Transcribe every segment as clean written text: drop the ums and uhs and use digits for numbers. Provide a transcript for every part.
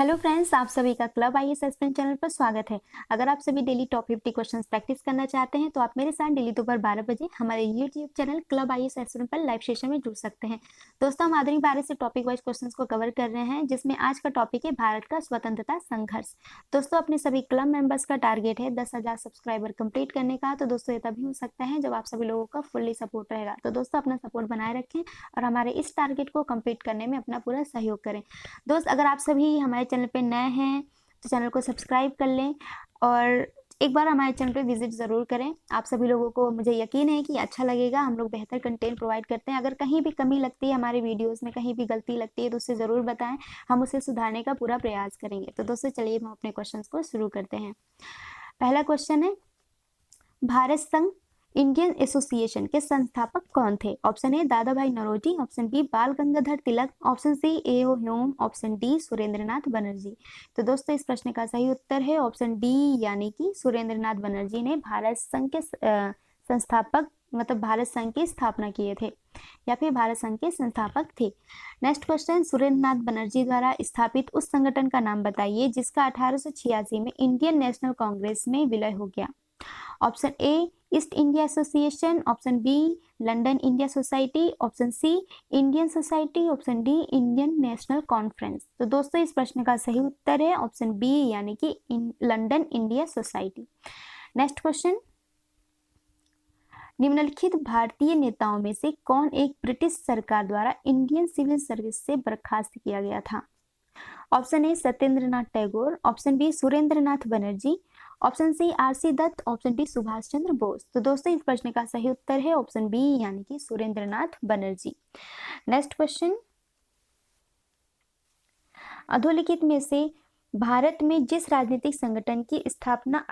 Hello friends, आप सभी का क्लब आईएएस एस्पिरेंट चैनल पर स्वागत है। अगर आप सभी डेली टॉप 50 क्वेश्चंस प्रैक्टिस करना चाहते हैं तो आप मेरे साथ डेली दोपहर 12 बजे हमारे YouTube channel club IAS aspirant पर लाइव सेशन में जुड़ सकते हैं। दोस्तों, हम आधुनिक भारत से टॉपिक वाइज क्वेश्चंस को कवर कर रहे हैं, जिसमें आज का टॉपिक है भारत का स्वतंत्रता संघर्ष। दोस्तों, अपने सभी क्लब मेंबर्स का टारगेट है 10,000 सब्सक्राइबर कंप्लीट करने का। तो दोस्तों, ये तभी हो सकता है जब आप सभी लोगों का फुल्ली सपोर्ट रहेगा। तो दोस्तों, अपना सपोर्ट बनाए रखें और हमारे इस टारगेट को कंप्लीट करने में अपना पूरा सहयोग करें। दोस्त, अगर आप सभी हमारे चैनल पे नए हैं तो चैनल को सब्सक्राइब कर लें और एक बार हमारे चैनल पे विजिट ज़रूर करें। आप सभी लोगों को मुझे यकीन है कि अच्छा लगेगा। हम लोग बेहतर कंटेंट प्रोवाइड करते हैं। अगर कहीं भी कमी लगती है हमारे वीडियोस में, कहीं भी गलती लगती है तो उससे ज़रूर बताएं, हम उसे सुधारने का पूरा प्रयास करेंगे। तो दोस्तों, चलिए हम अपने क्वेश्चंस को शुरू करते हैं। पहला क्वेश्चन है, भारत संघ इंडियन एसोसिएशन के संस्थापक कौन थे? ऑप्शन ए दादा भाई Naoroji, option B Bal Gangadhar Tilak, option C A O Hume, option D Surendranath Banerjee. तो दोस्तों, इस प्रश्न का सही उत्तर है ऑप्शन डी, यानी कि सुरेंद्रनाथ बनर्जी ने भारत संघ के संस्थापक मतलब भारत संघ की स्थापना किए थे या फिर भारत संघ के संस्थापक थे। नेक्स्ट क्वेश्चन, सुरेंद्रनाथ बनर्जी द्वारा स्थापित उस संगठन का नाम बताइए जिसका 1886 में इंडियन नेशनल कांग्रेस में विलय हो गया। Option A East India Association, option B London India Society, option C Indian Society, option D Indian National Conference. तो दोस्तों, इस प्रश्न का सही उत्तर है ऑप्शन बी, यानी कि London India Society. Next question, निम्नलिखित भारतीय नेताओं में से कौन एक ब्रिटिश सरकार द्वारा इंडियन सिविल सर्विस से बर्खास्त किया गया था? Option A Satyendranath Tagore, option B Surendranath Banerjee, option C R C Dutt, option D Subhash Chandra Bose. तो दोस्तों, इस प्रश्न का सही उत्तर है ऑप्शन बी, यानी कि सुरेंद्रनाथ बनर्जी। नेक्स्ट क्वेश्चन, अधोलिखित में से भारत में जिस राजनीतिक संगठन की स्थापना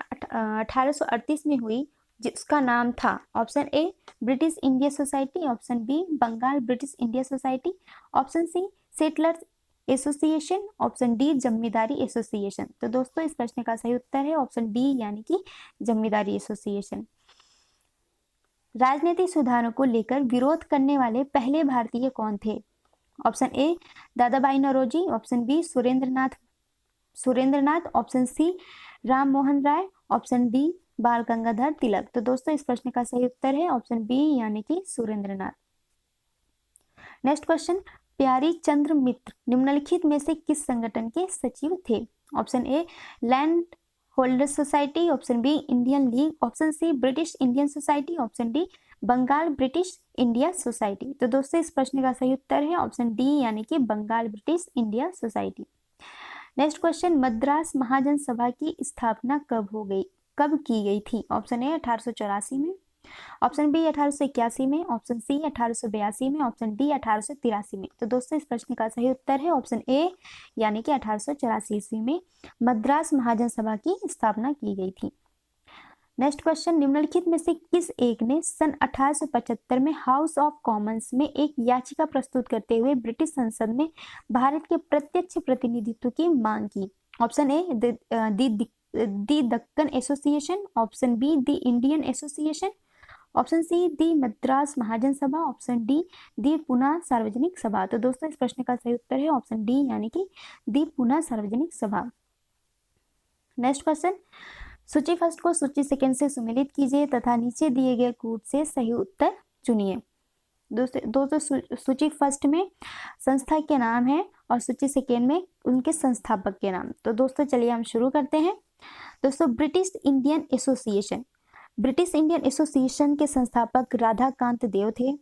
1838 में हुई जिसका नाम था? Option A British India Society, option B Bengal British India Society, option C Settlers Association, option D Zamindari Association. तो दोस्तों, इस प्रश्न का सही उत्तर है ऑप्शन डी, यानी कि जमींदारी एसोसिएशन। राजनीतिक सुधारों को लेकर विरोध करने वाले पहले भारतीय कौन थे? ऑप्शन ए दादा भाई Naoroji, option B Surendranath, option C Ram Mohan Roy, option D Bal Gangadhar तिलक। तो दोस्तों, इस प्रश्न का सही उत्तर है ऑप्शन बी, यानी कि सुरेंद्रनाथ। नेक्स्ट क्वेश्चन, प्यारी चंद्र मित्र निम्नलिखित में से किस संगठन के सचिव थे? Option A Land Holder Society, option B Indian League, option C British Indian Society, option D Bengal British India Society. तो दोस्तों, इस प्रश्न का सही उत्तर है ऑप्शन डी, यानी कि Bengal British India Society. Next question, Madras Mahajan Sabha की स्थापना कब की गई थी? ऑप्शन ए 1884 में, ऑप्शन बी 1881 में, ऑप्शन सी 1882 में, ऑप्शन डी 1883 में। तो दोस्तों, इस प्रश्न का सही उत्तर है ऑप्शन ए, यानी कि 1884 ईस्वी में मद्रास महाजन सभा की स्थापना की गई थी। नेक्स्ट क्वेश्चन, निम्नलिखित में से किस एक ने सन 1875 में हाउस ऑफ कॉमन्स में एक याचिका प्रस्तुत करते हुए ब्रिटिश संसद में भारत के प्रत्यक्ष प्रतिनिधित्व की मांग की? Option A the Deccan association, option B the Indian association, option C the Madras Mahajan Sabha, option D दी पुणे सार्वजनिक सभा। तो दोस्तों, इस प्रश्न का सही उत्तर है ऑप्शन डी, यानी कि दी पुणे सार्वजनिक सभा। नेक्स्ट क्वेश्चन, सूची फर्स्ट को सूची सेकेंड से सुमेलित कीजिए तथा नीचे दिए गए कूट से सही उत्तर चुनिए। दोस्तों, सूची फर्स्ट में संस्था के नाम है और सूची सेकेंड में उनके संस्थापक के नाम। तो दोस्तों, चलिए हम शुरू करते हैं। दोस्तों, ब्रिटिश इंडियन एसोसिएशन के संस्थापक राधाकांत देव थे।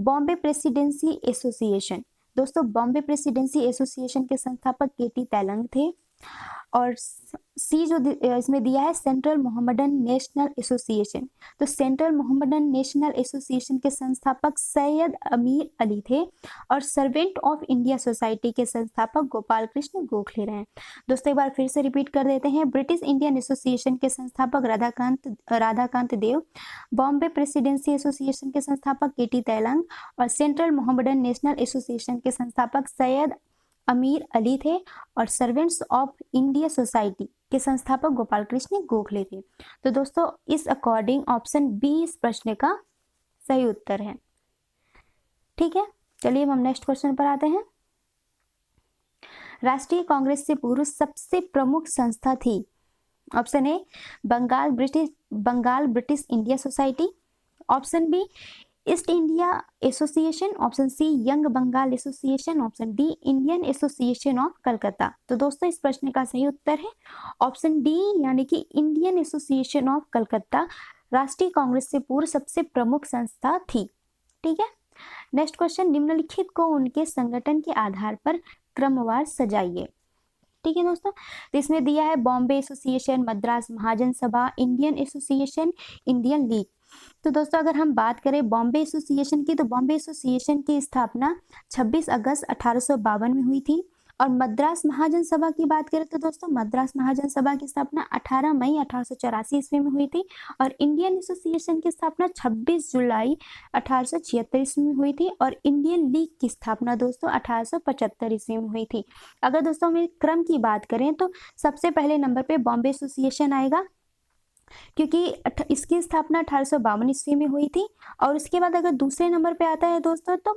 बॉम्बे प्रेसिडेंसी एसोसिएशन, दोस्तों बॉम्बे प्रेसिडेंसी एसोसिएशन के संस्थापक केटी तैलंग थे। और सी जो इसमें दिया है सेंट्रल मोहम्मदन नेशनल एसोसिएशन, तो सेंट्रल मोहम्मदन नेशनल एसोसिएशन के संस्थापक सैयद अमीर अली थे। और सर्वेंट ऑफ इंडिया सोसाइटी के संस्थापक गोपाल कृष्ण गोखले रहे। दोस्तों, एक बार फिर से रिपीट कर देते हैं। ब्रिटिश इंडियन एसोसिएशन के संस्थापक राधाकांत देव, बॉम्बे प्रेसिडेंसी एसोसिएशन के संस्थापक केटी तैलंग और सेंट्रल मोहम्मदन नेशनल एसोसिएशन के संस्थापक सैयद अमीर अली थे और सर्वेंट्स ऑफ इंडिया सोसाइटी के संस्थापक गोपाल कृष्ण गोखले थे। तो दोस्तों, इस अकॉर्डिंग ऑप्शन बी इस प्रश्न का सही उत्तर है। ठीक है, चलिए हम नेक्स्ट क्वेश्चन पर आते हैं। राष्ट्रीय कांग्रेस से पूर्व सबसे प्रमुख संस्था थी? Option A Bengal British India Society, option B East India Association, option C Young Bengal Association, option D Indian Association of Calcutta. तो दोस्तों इस प्रश्न का सही उत्तर है ऑप्शन डी, यानी कि इंडियन एसोसिएशन ऑफ कलकत्ता राष्ट्रीय कांग्रेस से पूर्व सबसे प्रमुख संस्था थी। ठीक है, नेक्स्ट क्वेश्चन, निम्नलिखित को उनके संगठन के आधार पर क्रमवार सजाइए। ठीक है दोस्तों, तो इसमें दिया है बॉम्बे एसोसिएशन, मद्रास महाजन सभा, इंडियन एसोसिएशन, इंडियन लीग। तो दोस्तों अगर हम बात करें बॉम्बे एसोसिएशन की, तो बॉम्बे एसोसिएशन की स्थापना 26 अगस्त 1852 में हुई थी। और मद्रास महाजन सभा की बात करें तो दोस्तों मद्रास महाजन सभा की स्थापना 18 मई 1884 ईस्वी में हुई थी। और इंडियन एसोसिएशन की स्थापना 26 जुलाई 1876 ईस्वी में हुई थी। और इंडियन लीग की स्थापना दोस्तों 1875 ईस्वी में हुई थी। अगर दोस्तों हम क्रम की बात करें तो सबसे पहले नंबर पे बॉम्बे एसोसिएशन आएगा, क्योंकि इसकी स्थापना 1852 ईस्वी में हुई थी। और उसके बाद अगर दूसरे नंबर पे आता है दोस्तों तो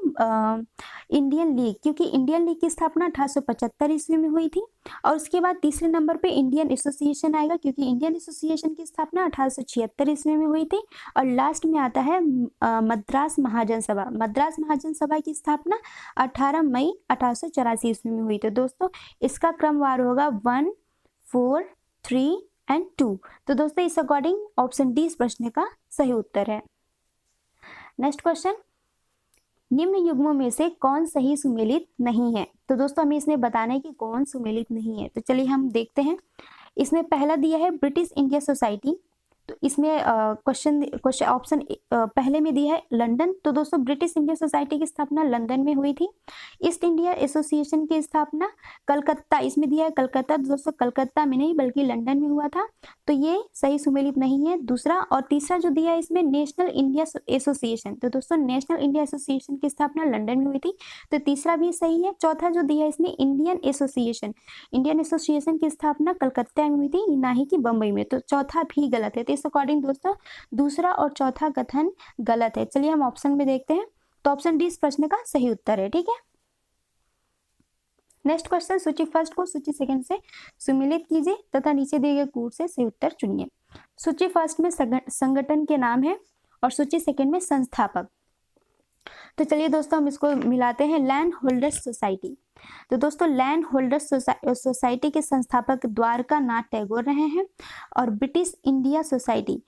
इंडियन लीग, क्योंकि इंडियन लीग की स्थापना 1875 ईस्वी में हुई थी। और उसके बाद तीसरे नंबर पे इंडियन एसोसिएशन आएगा, क्योंकि इंडियन एसोसिएशन की स्थापना 1876 ईस्वी में हुई थी। और लास्ट में आता है मद्रास महाजन सभा। मद्रास महाजन सभा की स्थापना 18 मई 1884 ईस्वी में हुई। तो दोस्तों इसका क्रमवार होगा 1, 4, 3 एंड 2। तो दोस्तों इस अकॉर्डिंग ऑप्शन डी इस प्रश्न का सही उत्तर है। नेक्स्ट क्वेश्चन, निम्न युग्मों में से कौन सही सुमेलित नहीं है? तो दोस्तों हमें इसमें बताना है कि कौन सुमेलित नहीं है। तो चलिए हम देखते हैं। इसमें पहला दिया है ब्रिटिश इंडिया सोसाइटी। तो इसमें क्वेश्चन ऑप्शन पहले में दिया है लंदन। तो दोस्तों ब्रिटिश इंडिया सोसाइटी की स्थापना लंदन में हुई थी। ईस्ट इंडिया एसोसिएशन की स्थापना कलकत्ता, इसमें दिया है कलकत्ता। दोस्तों कलकत्ता में नहीं बल्कि लंदन में हुआ था, तो ये सही सुमेलित नहीं है दूसरा। और तीसरा जो दिया है इसमें नेशनल इंडिया एसोसिएशन। तो दोस्तों नेशनल इंडिया एसोसिएशन की स्थापना लंदन में हुई थी, तो तीसरा भी सही है। चौथा जो दिया है इसमें इंडियन एसोसिएशन की स्थापना कलकत्ता में हुई थी, ना ही कि बम्बई में, तो चौथा भी गलत है। इस अकॉर्डिंग दोस्तों दूसरा और चौथा कथन गलत है। चलिए हम ऑप्शन में देखते हैं। तो ऑप्शन डी इस प्रश्न का सही उत्तर है। ठीक है, नेक्स्ट क्वेश्चन, सूची फर्स्ट को सूची सेकंड से सुमेलित कीजिए तथा नीचे दिए गए कूट से सही उत्तर चुनिए। सूची फर्स्ट में संगठन के नाम है और सूची सेकंड में संस्थापक। तो चलिए दोस्तों हम इसको मिलाते हैं। Land holders society. तो दोस्तों लैंड होल्डर्स सोसाइटी के संस्थापक द्वारका नाथ टैगोर रहे हैं। और ब्रिटिश इंडिया सोसाइटी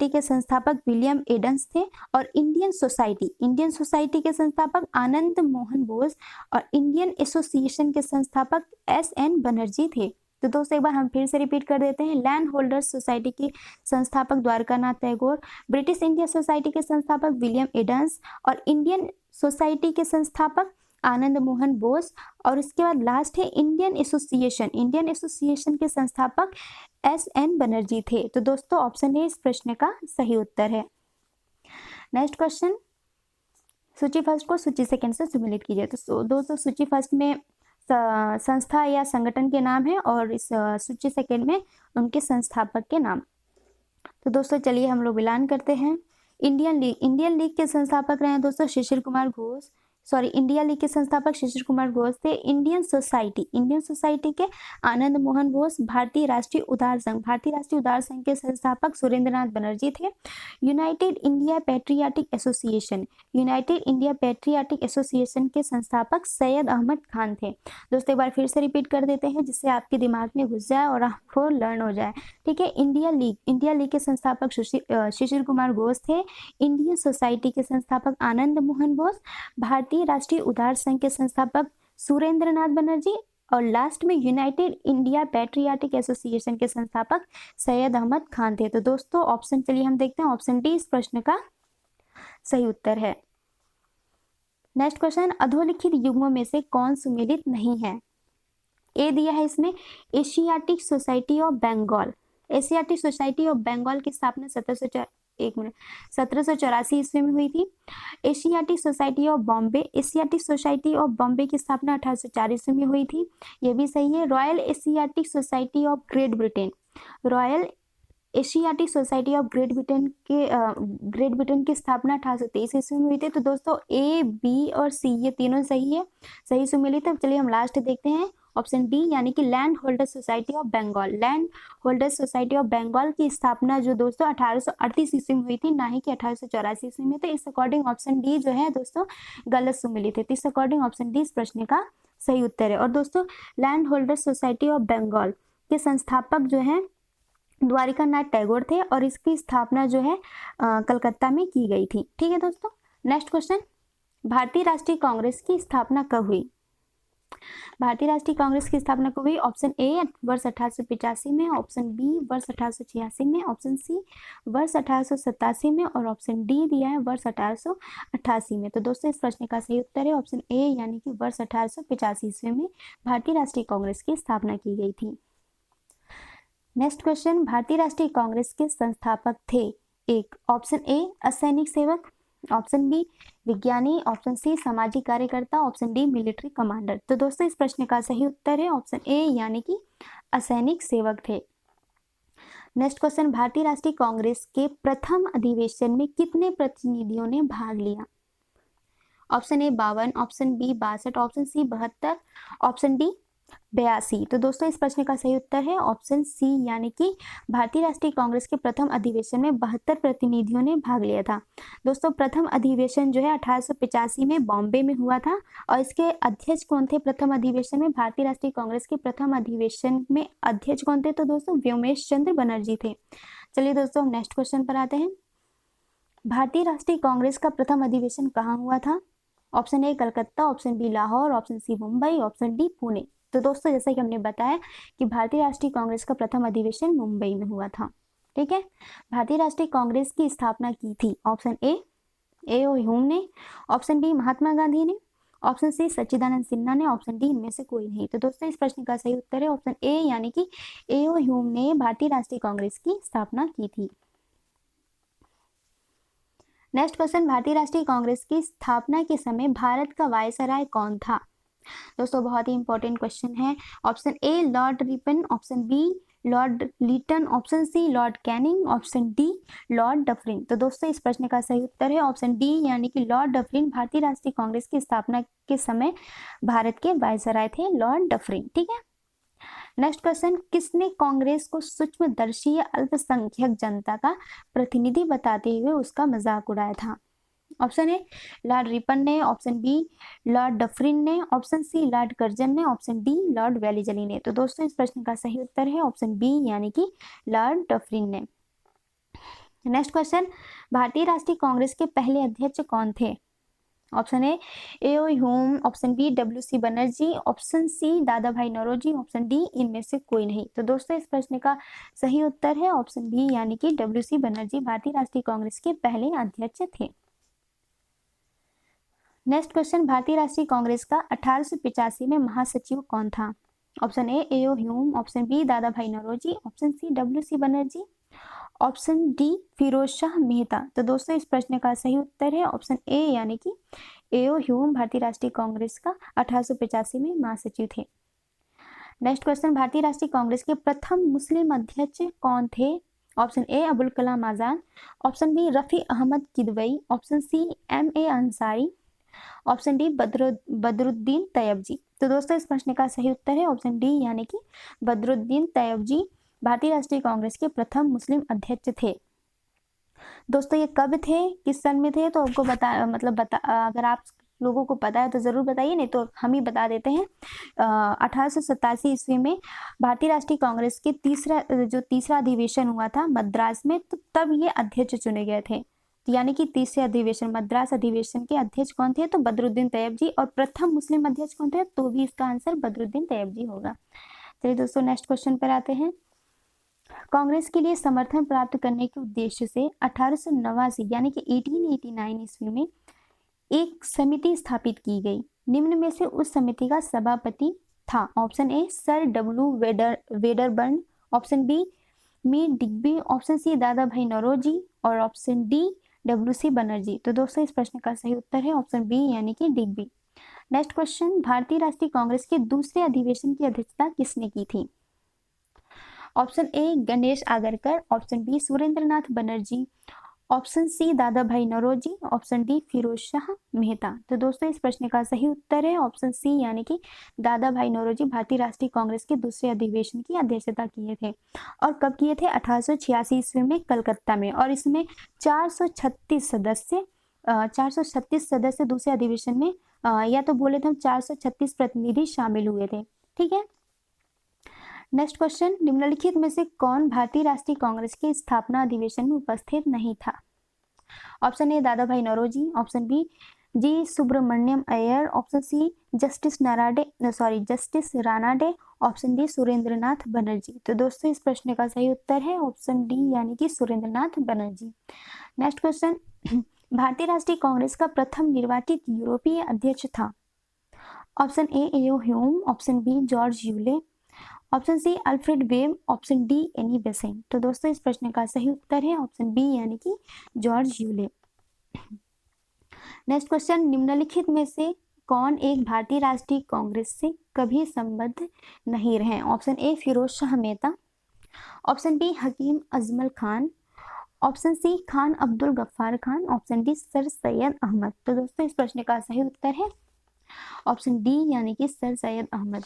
के संस्थापक विलियम एडम्स थे। और इंडियन सोसाइटी के संस्थापक आनंद मोहन बोस और इंडियन एसोसिएशन के संस्थापक एस.एन. बनर्जी थे। तो दोस्तों एक बार हम फिर से रिपीट कर देते हैं। लैंड होल्डर्स सोसाइटी के संस्थापक Dwarka Nath Tagore, British India society के संस्थापक विलियम एडम्स और इंडियन सोसाइटी के संस्थापक आनंद मोहन बोस। और इसके बाद लास्ट है इंडियन एसोसिएशन के संस्थापक एस.एन. बनर्जी थे। तो दोस्तों ऑप्शन ए इस प्रश्न का सही उत्तर है। नेक्स्ट क्वेश्चन, सूची फर्स्ट को सूची सेकंड से सुमेलित कीजिए। तो दोस्तों सूची फर्स्ट में संस्था या संगठन के नाम है और इस सूची सेकंड में उनके संस्थापक के नाम। तो दोस्तों चलिए हम लोग मिलान करते हैं। इंडियन लीग के संस्थापक रहे हैं दोस्तों इंडिया लीग के संस्थापक शिशिर कुमार घोष थे। इंडियन सोसाइटी के आनंद मोहन बोस। भारतीय राष्ट्रीय उदार संघ के संस्थापक सुरेंद्रनाथ बनर्जी थे। यूनाइटेड इंडिया पैट्रियाटिक एसोसिएशन के संस्थापक सैयद अहमद खान थे। दोस्तों एक बार फिर से रिपीट कर देते हैं जिससे आपके दिमाग में घुस जाए और आपको लर्न हो जाए। ठीक है, इंडिया लीग के संस्थापक शिशिर कुमार घोष थे। इंडियन सोसाइटी के संस्थापक आनंद मोहन बोस। भारतीय राष्ट्रीय उदार संघ के संस्थापक सुरेंद्रनाथ बनर्जी। और लास्ट में यूनाइटेड इंडिया पैट्रियाटिक एसोसिएशन के संस्थापक सैयद अहमद खान थे। तो दोस्तों ऑप्शन चलिए हम देखते हैं। ऑप्शन डी इस प्रश्न का सही उत्तर है। नेक्स्ट क्वेश्चन, अधोलिखित युग्मों में से कौन सुमेलित नहीं है? ए दिया है इसमें एशियाटिक सोसाइटी ऑफ बंगाल की स्थापना 1784 ईस्वी में हुई थी। एशियाटिक सोसाइटी ऑफ बॉम्बे की स्थापना 1804 ईस्वी में हुई थी, ये भी सही है। Royal Asiatic society of great Britain Asiatic society of great Britain की स्थापना 1823 ईस्वी में हुई थी। तो दोस्तों ए, बी और सी ये तीनों सही है, सही सुमेलित है। चलिए हम लास्ट देखते हैं ऑप्शन डी यानी कि Land Holder Society of Bengal. Land Holder Society of Bengal की स्थापना जो दोस्तों 1838 ईस्वी में हुई थी, ना ही कि 1884 ईस्वी में। तो इस अकॉर्डिंग ऑप्शन डी जो है दोस्तों गलत सुमेलित है। तो इस अकॉर्डिंग ऑप्शन डी इस प्रश्न का सही उत्तर है। और दोस्तों Land Holder Society of Bengal के संस्थापक जो है द्वारिका नाथ टैगोर थे और इसकी स्थापना जो है कलकत्ता में की गई थी। ठीक है दोस्तों, नेक्स्ट क्वेश्चन, भारतीय राष्ट्रीय कांग्रेस की स्थापना कब हुई? भारतीय राष्ट्रीय कांग्रेस की स्थापना कब हुई? ऑप्शन ए वर्ष 1885 में, ऑप्शन बी वर्ष 1886 में, ऑप्शन सी वर्ष 1887 में और ऑप्शन डी दिया है वर्ष 1888 में। तो दोस्तों इस प्रश्न का सही उत्तर है ऑप्शन ए यानी कि वर्ष 1885 ईस्वी में भारतीय राष्ट्रीय कांग्रेस की स्थापना की गई थी। नेक्स्ट क्वेश्चन, भारतीय राष्ट्रीय कांग्रेस के संस्थापक थे? एक, ऑप्शन ए असैनिक सेवक, ऑप्शन बी विज्ञानी, ऑप्शन सी सामाजिक कार्यकर्ता, ऑप्शन डी मिलिट्री कमांडर। तो दोस्तों इस प्रश्न का सही उत्तर है ऑप्शन ए यानी कि असैनिक सेवक थे। नेक्स्ट क्वेश्चन, भारतीय राष्ट्रीय कांग्रेस के प्रथम अधिवेशन में कितने प्रतिनिधियों ने भाग लिया? Option A 52, option B 62, option C 72, option D 82। तो दोस्तों इस प्रश्न का सही उत्तर है ऑप्शन सी यानी कि भारतीय राष्ट्रीय कांग्रेस के प्रथम अधिवेशन में 72 प्रतिनिधियों ने भाग लिया था। दोस्तों प्रथम अधिवेशन जो है 1885 में बॉम्बे में हुआ था और इसके अध्यक्ष कौन थे? प्रथम अधिवेशन में भारतीय राष्ट्रीय कांग्रेस के प्रथम अधिवेशन में अध्यक्ष कौन थे? तो दोस्तों व्योमेश चंद्र बनर्जी थे। चलिए दोस्तों हम नेक्स्ट क्वेश्चन पर आते हैं। भारतीय राष्ट्रीय कांग्रेस का प्रथम अधिवेशन कहाँ हुआ था? Option A Calcutta, option B Lahore, option C Mumbai, option D Pune. तो दोस्तों जैसा कि हमने बताया कि भारतीय राष्ट्रीय कांग्रेस का प्रथम अधिवेशन मुंबई में हुआ था। ठीक है, भारतीय राष्ट्रीय कांग्रेस की स्थापना की थी ऑप्शन ए ओ ह्यूम ने, ऑप्शन बी महात्मा गांधी ने, ऑप्शन सी सच्चिदानंद सिन्हा ने, ऑप्शन डी इनमें से कोई नहीं। तो दोस्तों इस प्रश्न का सही उत्तर है ऑप्शन ए यानी कि ए ओ ह्यूम ने भारतीय राष्ट्रीय कांग्रेस की स्थापना की थी। नेक्स्ट क्वेश्चन, भारतीय राष्ट्रीय कांग्रेस की स्थापना के समय भारत का वायसराय कौन था? दोस्तों बहुत ही इंपॉर्टेंट क्वेश्चन है। Option A Lord Ripon, option B Lord Lytton, option C Lord Canning, option D Lord Dufferin. तो दोस्तों इस प्रश्न का सही उत्तर है ऑप्शन डी यानी कि लॉर्ड डफरिन भारतीय राष्ट्रीय कांग्रेस की स्थापना के समय भारत के वायसराय थे, लॉर्ड डफरिन। ठीक है, नेक्स्ट क्वेश्चन, किसने कांग्रेस को सूक्ष्मदर्शी या अल्पसंख्यक जनता का प्रतिनिधि बताते हुए उसका मजाक उड़ाया था? ऑप्शन ए लॉर्ड रिपन ने, ऑप्शन बी लॉर्ड डफरिन ने, ऑप्शन सी लॉर्ड कर्जन ने, ऑप्शन डी लॉर्ड वेलिजली ने। तो दोस्तों इस प्रश्न का सही उत्तर है ऑप्शन बी यानी कि लॉर्ड डफरिन ने। नेक्स्ट क्वेश्चन, भारतीय राष्ट्रीय कांग्रेस के पहले अध्यक्ष कौन थे? Option A O Hume, option B W C. Banerjee, option C दादा भाई नौरोजी, ऑप्शन डी इनमें से कोई नहीं। तो दोस्तों इस प्रश्न का सही उत्तर है ऑप्शन बी यानी कि डब्ल्यू.सी. बनर्जी भारतीय राष्ट्रीय कांग्रेस के पहले अध्यक्ष थे। नेक्स्ट क्वेश्चन, भारतीय राष्ट्रीय कांग्रेस का 1885 में महासचिव कौन था? Option A O Hume, option B Dada भाई Naoroji, option C W C. Banerjee, option D Firoz Shah Mehta. तो दोस्तों इस प्रश्न का सही उत्तर है ऑप्शन ए यानी कि ए ओ ह्यूम भारतीय राष्ट्रीय कांग्रेस का 1885 में महासचिव थे। नेक्स्ट क्वेश्चन, भारतीय राष्ट्रीय कांग्रेस के प्रथम मुस्लिम अध्यक्ष कौन थे? Option A Abul Kalam Azad, option B Rafi Ahmed Kidwai, option C M.A. Ansari, option D Badruddin Tyabji. तो दोस्तों इस प्रश्न का सही उत्तर है ऑप्शन डी यानी कि बदरुद्दीन तैयबजी भारतीय राष्ट्रीय कांग्रेस के प्रथम मुस्लिम अध्यक्ष थे। दोस्तों ये कब थे, किस सन में थे? तो आपको अगर आप लोगों को पता है तो जरूर बताइए, नहीं तो हम ही बता देते हैं। 1887 ईस्वी में भारतीय राष्ट्रीय कांग्रेस के तीसरा अधिवेशन हुआ था मद्रास में, तो तब ये अध्यक्ष चुने गए थे। यानी कि तीसरे अधिवेशन मद्रास अधिवेशन के अध्यक्ष कौन थे? तो बदरुद्दीन तैयबजी। और प्रथम मुस्लिम अध्यक्ष कौन थे? तो भी इसका आंसर बदरुद्दीन तैयबजी होगा। चलिए दोस्तों नेक्स्ट क्वेश्चन पर आते हैं। कांग्रेस के लिए समर्थन प्राप्त करने के उद्देश्य से 1889 यानी कि 1889 ईस्वी में एक समिति स्थापित की गई। निम्न में से उस समिति का सभापति था? Option A Sir W Wedderburn, option B मी डिग्बी, ऑप्शन सी दादा भाई नौरोजी और ऑप्शन डी डब्ल्यू.सी. बनर्जी। तो दोस्तों इस प्रश्न का सही उत्तर है ऑप्शन बी यानी कि डिग्बी। नेक्स्ट क्वेश्चन, भारतीय राष्ट्रीय कांग्रेस के दूसरे अधिवेशन की अध्यक्षता किसने की थी? Option A Ganesh Agarkar, option B Surendranath Banerjee, option C दादा भाई नौरोजी, ऑप्शन डी फिरोज शाह मेहता। तो दोस्तों इस प्रश्न का सही उत्तर है ऑप्शन सी यानी कि दादा भाई नौरोजी भारतीय राष्ट्रीय कांग्रेस के दूसरे अधिवेशन की अध्यक्षता किए थे। और कब किए थे? 1886 ईस्वी में कलकत्ता में। और इसमें 436 सदस्य दूसरे अधिवेशन में या तो बोले तो हम 436 प्रतिनिधि शामिल हुए थे। ठीक है, नेक्स्ट क्वेश्चन, निम्नलिखित में से कौन भारतीय राष्ट्रीय कांग्रेस के स्थापना अधिवेशन में उपस्थित नहीं था? ऑप्शन ए दादा भाई Naoroji, option B G Subramania Iyer, option C justice Ranade, option D Surendranath Banerjee. तो दोस्तों इस प्रश्न का सही उत्तर है ऑप्शन डी यानी कि सुरेंद्रनाथ बनर्जी। नेक्स्ट क्वेश्चन, भारतीय राष्ट्रीय कांग्रेस का प्रथम निर्वाचित यूरोपीय अध्यक्ष था? Option A AO Hume, option B George Yule, option C Alfred Webb, option D Annie Besant. तो दोस्तों इस प्रश्न का सही उत्तर है ऑप्शन बी यानी कि जॉर्ज यूले। नेक्स्ट क्वेश्चन, निम्नलिखित में से कौन एक भारतीय राष्ट्रीय कांग्रेस से कभी संबद्ध नहीं रहे? Option A Firoz Shah Mehta, option B Hakim Ajmal Khan, option C Khan Abdul Ghaffar Khan, option D Sir Syed Ahmad. तो दोस्तों इस प्रश्न का सही उत्तर है ऑप्शन डी यानी कि sir Syed Ahmad.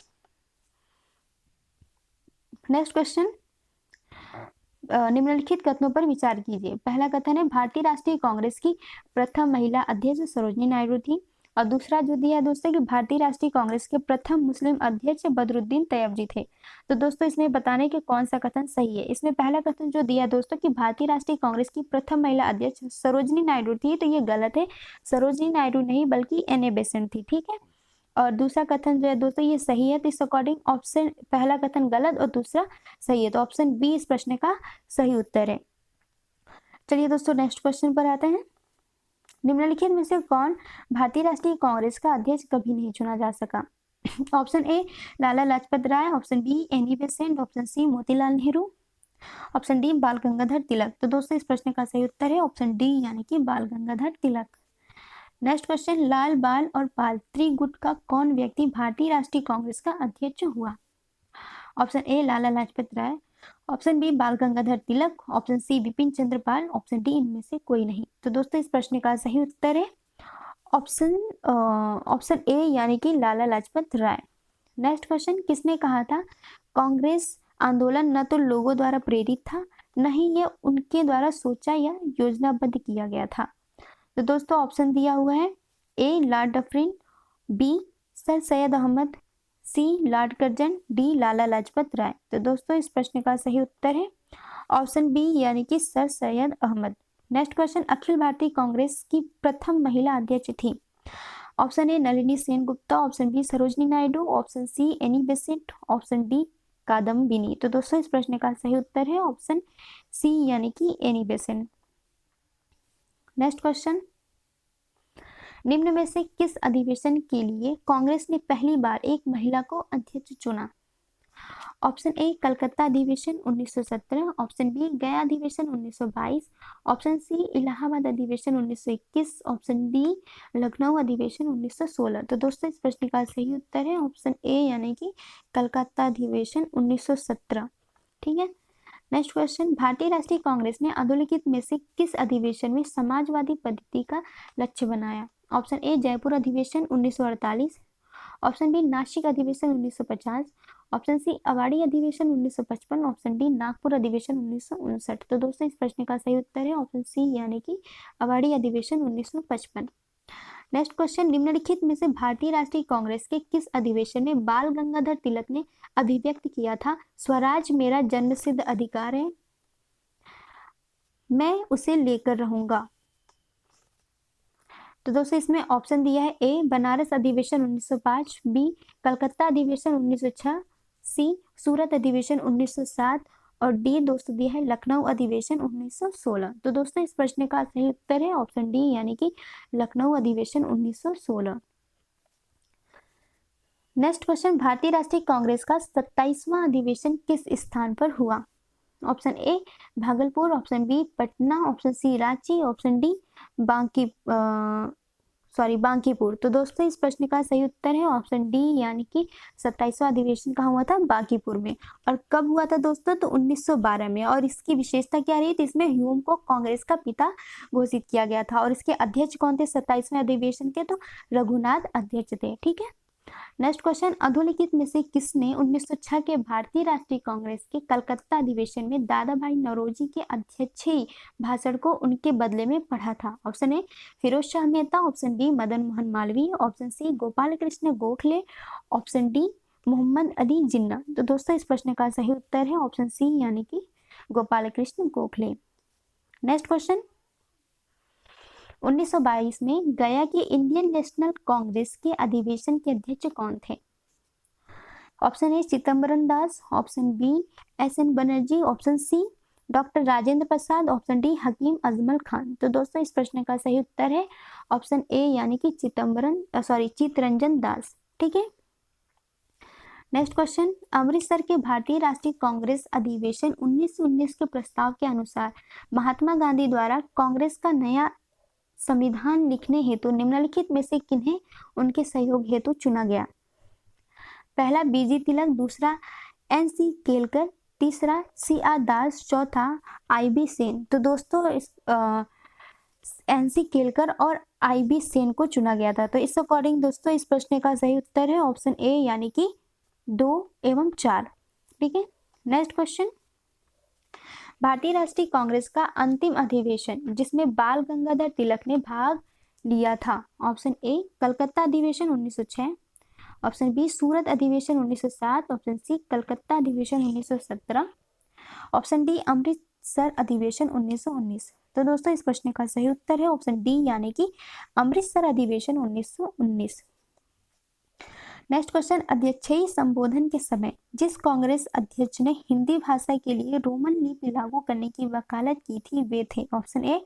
Next question, निम्नलिखित कथनों पर विचार कीजिए। पहला कथन है भारतीय राष्ट्रीय कांग्रेस की प्रथम महिला अध्यक्ष सरोजनी नायडू थी। और दूसरा जो दिया है दोस्तों कि भारतीय राष्ट्रीय कांग्रेस के प्रथम मुस्लिम अध्यक्ष बदरुद्दीन तैयबजी थे। तो दोस्तों इसमें बताने के कौन सा कथन सही है? इसमें पहला कथन जो दिया दोस्तों कि भारतीय राष्ट्रीय कांग्रेस की प्रथम महिला अध्यक्ष सरोजनी नायडू थी, तो ये गलत है। सरोजनी नायडू नहीं बल्कि एन ए बेसेंट थी। ठीक है, और दूसरा कथन जो है दोस्तों ये सही है। तो इस अकॉर्डिंग ऑप्शन पहला कथन गलत और दूसरा सही है, तो ऑप्शन बी इस प्रश्न का सही उत्तर है। चलिए दोस्तों नेक्स्ट क्वेश्चन पर आते हैं। निम्नलिखित में से कौन भारतीय राष्ट्रीय कांग्रेस का अध्यक्ष कभी नहीं चुना जा सका? Option A Lala Lajpat Rai, option B Annie Besant, option C Motilal Nehru, option D Bal Gangadhar तिलक। तो दोस्तों इस प्रश्न का सही उत्तर है ऑप्शन डी यानी कि बाल गंगाधर तिलक। नेक्स्ट क्वेश्चन, लाल बाल और पाल त्रिगुट का कौन व्यक्ति भारतीय राष्ट्रीय कांग्रेस का अध्यक्ष हुआ? Option A Lala Lajpat Rai, option B Bal Gangadhar Tilak, option C Bipin Chandra Pal, option D इनमें से कोई नहीं। तो दोस्तों इस प्रश्न का सही उत्तर है ऑप्शन ए यानी कि लाला लाजपत राय। नेक्स्ट क्वेश्चन, किसने कहा था कांग्रेस आंदोलन न तो लोगों द्वारा प्रेरित था, न ही यह उनके द्वारा सोचा या योजनाबद्ध किया गया था? तो दोस्तों ऑप्शन दिया हुआ है A Lord Dufferin, B sir Syed Ahmad, C Lord Curzon, D Lala Lajpat Rai. तो दोस्तों इस प्रश्न का सही उत्तर है ऑप्शन बी यानी कि sir Syed Ahmad. Next question, अखिल भारतीय कांग्रेस की प्रथम महिला अध्यक्ष थी? Option A Nalini Sengupta, option B Sarojini Naidu, option C Annie Besant, option D Kadambini. तो दोस्तों इस प्रश्न का सही उत्तर है ऑप्शन सी यानी कि एनी बेसेंट। नेक्स्ट क्वेश्चन, निम्न में से किस अधिवेशन के लिए कांग्रेस ने पहली बार एक महिला को अध्यक्ष चुना? ऑप्शन ए कलकत्ता अधिवेशन 1917, ऑप्शन बी गया अधिवेशन 1922, ऑप्शन सी इलाहाबाद अधिवेशन 1921, ऑप्शन डी लखनऊ अधिवेशन 1916। तो दोस्तों इस प्रश्न का सही उत्तर है ऑप्शन ए यानी कि कलकत्ता अधिवेशन 1917। ठीक है, नेक्स्ट क्वेश्चन, भारतीय राष्ट्रीय कांग्रेस ने अधोलिखित में से किस अधिवेशन में समाजवादी पद्धति का लक्ष्य बनाया? ऑप्शन ए जयपुर अधिवेशन 1948, ऑप्शन बी नासिक अधिवेशन 1950, ऑप्शन सी अवाड़ी अधिवेशन 1955, ऑप्शन डी नागपुर अधिवेशन 1959। तो दोस्तों इस प्रश्न का सही उत्तर है ऑप्शन सी यानी कि अवाड़ी अधिवेशन 1955। नेक्स्ट क्वेश्चन, निम्नलिखित में से भारतीय राष्ट्रीय कांग्रेस के किस अधिवेशन में बाल गंगाधर तिलक ने अभिव्यक्त किया था स्वराज मेरा जन्मसिद्ध अधिकार है, मैं उसे लेकर रहूंगा? तो दोस्तों इसमें ऑप्शन दिया है ए बनारस अधिवेशन 1905, बी कलकत्ता अधिवेशन 1906, सी सूरत अधिवेशन 1907 और डी दोस्तों दिया है लखनऊ अधिवेशन 1916। तो दोस्तों इस प्रश्न का सही उत्तर है ऑप्शन डी यानी कि लखनऊ अधिवेशन 1916। नेक्स्ट क्वेश्चन, भारतीय राष्ट्रीय कांग्रेस का 27वां अधिवेशन किस स्थान पर हुआ? Option A Bhagalpur, option B Patna, option C Ranchi, option D sorry Bankipur. तो दोस्तों इस प्रश्न का सही उत्तर है ऑप्शन डी यानी कि 27वां अधिवेशन कहाँ हुआ था? बांकीपुर में। और कब हुआ था दोस्तों? तो 1912 में। और इसकी विशेषता क्या रही थी? इसमें ह्यूम को कांग्रेस का पिता घोषित किया गया था। और इसके अध्यक्ष कौन थे 27वें अधिवेशन के? तो रघुनाथ अध्यक्ष थे। ठीक है। नेक्स्ट क्वेश्चन, अधोलिखित में से किसने 1906 के भारतीय राष्ट्रीय कांग्रेस के कलकत्ता अधिवेशन में दादा भाई नौरोजी के अध्यक्षीय भाषण को उनके बदले में पढ़ा था? Option A Firoz Shah Mehta, option B Madan Mohan Malaviya, option C Gopal Krishna Gokhale, option D Mohammad Ali Jinnah. तो दोस्तों इस प्रश्न का सही उत्तर है ऑप्शन सी यानी कि गोपाल कृष्ण गोखले। नेक्स्ट क्वेश्चन, 1922 में गया के इंडियन नेशनल कांग्रेस के अधिवेशन के अध्यक्ष कौन थे? Option A Chidambaram Das, option B S N. Banerjee, option C doctor Rajendra Prasad, option D Hakim Ajmal Khan. तो दोस्तों इस प्रश्न का सही उत्तर है ऑप्शन ए यानी कि चित्तरंजन दास। ठीक है। नेक्स्ट क्वेश्चन, अमृतसर के भारतीय राष्ट्रीय कांग्रेस अधिवेशन 1919 के प्रस्ताव के अनुसार महात्मा गांधी द्वारा कांग्रेस का नया संविधान लिखने हेतु निम्नलिखित में से किन्हें उनके सहयोग हेतु चुना गया? पहला बीजी तिलक, दूसरा एन.सी. केलकर, तीसरा सी.आर. दास, चौथा आई.बी. सेन। तो दोस्तों इस एन.सी. केलकर और आई.बी. सेन को चुना गया था। तो इस अकॉर्डिंग दोस्तों इस प्रश्न का सही उत्तर है ऑप्शन ए यानी कि 2 एवं 4। ठीक है। नेक्स्ट क्वेश्चन, भारतीय राष्ट्रीय कांग्रेस का अंतिम अधिवेशन जिसमें बाल गंगाधर तिलक ने भाग लिया था? ऑप्शन ए कलकत्ता अधिवेशन 1906, ऑप्शन बी सूरत अधिवेशन 1907, ऑप्शन सी कलकत्ता अधिवेशन 1917, ऑप्शन डी अमृतसर अधिवेशन 1919। तो दोस्तों इस प्रश्न का सही उत्तर है ऑप्शन डी यानी कि अमृतसर अधिवेशन 1919। नेक्स्ट क्वेश्चन, अध्यक्षीय संबोधन के समय जिस कांग्रेस अध्यक्ष ने हिंदी भाषा के लिए रोमन लिपि लागू करने की वकालत की थी वे थे? Option A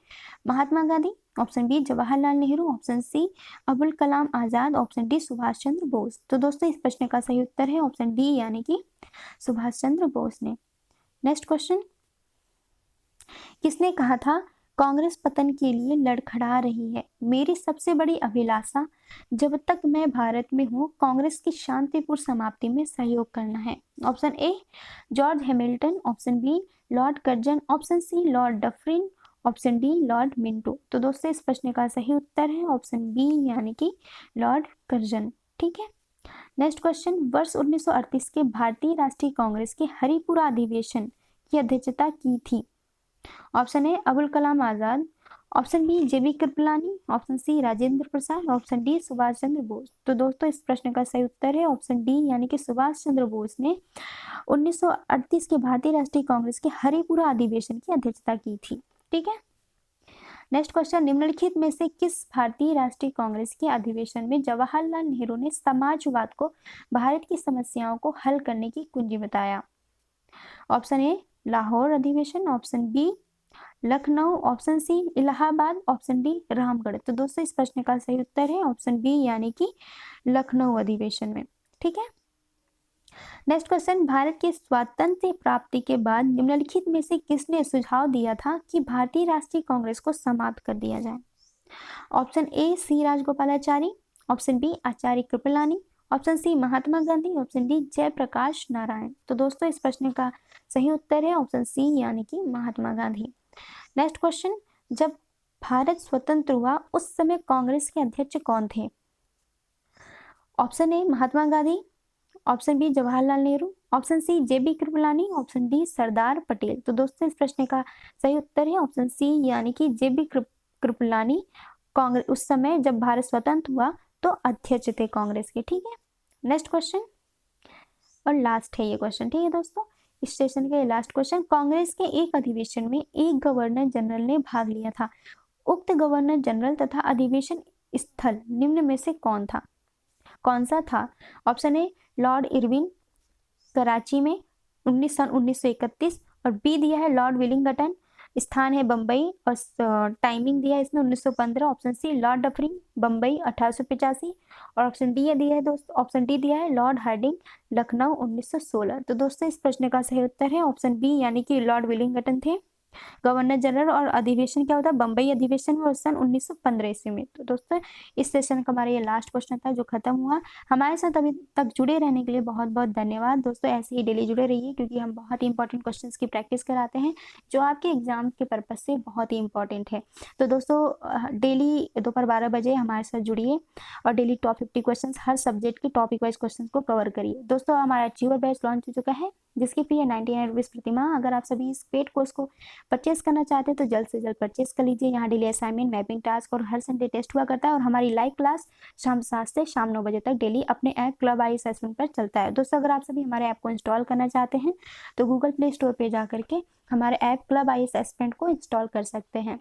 Mahatma Gandhi, option B Jawaharlal Nehru, option C Abul Kalam Azad, option D Subhash Chandra Bose. तो दोस्तों इस प्रश्न का सही उत्तर है ऑप्शन डी यानी कि सुभाष चंद्र बोस ने। नेक्स्ट क्वेश्चन, किसने कहा था कांग्रेस पतन के लिए लड़खड़ा रही है? मेरी सबसे बड़ी अभिलाषा जब तक मैं भारत में हूँ कांग्रेस की शांतिपूर्ण समाप्ति में सहयोग करना है। Option A George Hamilton, option B Lord Curzon, option C Lord Dufferin, option D Lord Minto. तो दोस्तों इस प्रश्न का सही उत्तर है ऑप्शन बी यानी कि लॉर्ड कर्जन। ठीक है। नेक्स्ट क्वेश्चन, वर्ष 1938 के भारतीय राष्ट्रीय कांग्रेस के हरिपुरा अधिवेशन की अध्यक्षता की थी? Option A Abul Kalam Azad, option B J B Kripalani, option C Rajendra Prasad, option D Subhash Chandra Bose. तो दोस्तों इस प्रश्न का सही उत्तर है ऑप्शन डी यानी कि सुभाष चंद्र बोस ने 1938 के भारतीय राष्ट्रीय कांग्रेस के हरिपुरा अधिवेशन की अध्यक्षता की थी। ठीक है। नेक्स्ट क्वेश्चन, निम्नलिखित में से किस भारतीय राष्ट्रीय कांग्रेस के अधिवेशन में जवाहरलाल नेहरू ने समाजवाद को भारत की समस्याओं को हल करने की कुंजी बताया? ऑप्शन ए लाहौर अधिवेशन, option B Lucknow, option C Allahabad, option D Ramgarh. तो दोस्तों इस प्रश्न का सही उत्तर है ऑप्शन बी यानी कि लखनऊ अधिवेशन में। ठीक है। नेक्स्ट क्वेश्चन, भारत के स्वातंत्र्य प्राप्ति के बाद निम्नलिखित में से किसने सुझाव दिया था कि भारतीय राष्ट्रीय कांग्रेस को समाप्त कर दिया जाए? Option A C Rajagopalachari, option B Acharya Kripalani, option C Mahatma Gandhi, option D Jayaprakash Narayan. तो दोस्तों इस प्रश्न का सही उत्तर है ऑप्शन सी यानी कि महात्मा गांधी। नेक्स्ट क्वेश्चन, जब भारत स्वतंत्र हुआ उस समय कांग्रेस के अध्यक्ष कौन थे? Option A Mahatma Gandhi, option B Jawaharlal Nehru, option C J B Kripalani, option D Sardar Patel. तो दोस्तों इस प्रश्न का सही उत्तर है ऑप्शन सी यानी कि जेबी कृपलानी कांग्रेस उस समय जब भारत स्वतंत्र हुआ तो अध्यक्ष थे कांग्रेस के। ठीक है। नेक्स्ट क्वेश्चन और लास्ट है ये क्वेश्चन। ठीक है दोस्तों, इस सेशन का ये लास्ट क्वेश्चन, कांग्रेस के एक अधिवेशन में एक गवर्नर जनरल ने भाग लिया था। उक्त गवर्नर जनरल तथा अधिवेशन स्थल निम्न में से कौन सा था? Option A Lord Irwin Karachi में 1931, और बी दिया है लॉर्ड विलिंगटन, स्थान है बम्बई और टाइमिंग दिया है इसमें 1915, option C Lord Dufferin Bombay 1885, और ऑप्शन डी दिया है दोस्तों, ऑप्शन डी दिया है लॉर्ड हार्डिंग लखनऊ 1916। तो दोस्तों इस प्रश्न का सही उत्तर है ऑप्शन बी यानी कि लॉर्ड विलिंगटन थे। गवर्नर जनरल और अधिवेशन क्या होता है, बम्बई अधिवेशन हुआ सन 1915 ईस्वी में। तो दोस्तों इस सेशन का हमारा ये लास्ट क्वेश्चन था जो खत्म हुआ। हमारे साथ अभी तक जुड़े रहने के लिए बहुत बहुत धन्यवाद दोस्तों। ऐसे ही डेली जुड़े रहिए क्योंकि हम बहुत ही इंपॉर्टेंट क्वेश्चंस की प्रैक्टिस कराते हैं जो आपके एग्जाम के पर्पज से बहुत ही इंपॉर्टेंट है। तो दोस्तों डेली दोपहर 12 बजे हमारे साथ जुड़िए और डेली टॉप 50 क्वेश्चन हर सब्जेक्ट के टॉपिक वाइज क्वेश्चन को कवर करिए। दोस्तों हमारा अचीवर बैच लॉन्च हो चुका है जिसकी फी है 99 रुपीज़ प्रति माह। अगर आप सभी इस पेड कोर्स को परचेस करना चाहते हैं तो जल्द से जल्द परचेस कर लीजिए। यहाँ डेली असाइनमेंट, मैपिंग टास्क और हर संडे टेस्ट हुआ करता है और हमारी लाइव क्लास शाम 7 से शाम 9 बजे तक डेली अपने ऐप क्लब आई असेसमेंट पर चलता है। दोस्तों अगर आप सभी हमारे ऐप को इंस्टॉल करना चाहते हैं तो गूगल प्ले स्टोर पर जा करके हमारे ऐप क्लब आई असेसमेंट को इंस्टॉल कर सकते हैं।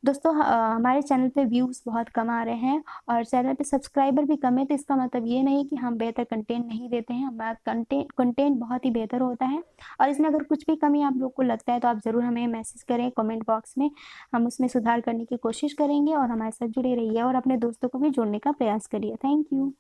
दोस्तों हमारे चैनल पे व्यूज़ बहुत कम आ रहे हैं और चैनल पे सब्सक्राइबर भी कम है, तो इसका मतलब ये नहीं कि हम बेहतर कंटेंट नहीं देते हैं। हमारा कंटेंट बहुत ही बेहतर होता है और इसमें अगर कुछ भी कमी आप लोग को लगता है तो आप ज़रूर हमें मैसेज करें कमेंट बॉक्स में। हम उसमें सुधार करने की कोशिश करेंगे और हमारे साथ जुड़े रहिए और अपने दोस्तों को भी जोड़ने का प्रयास करिए। Thank you.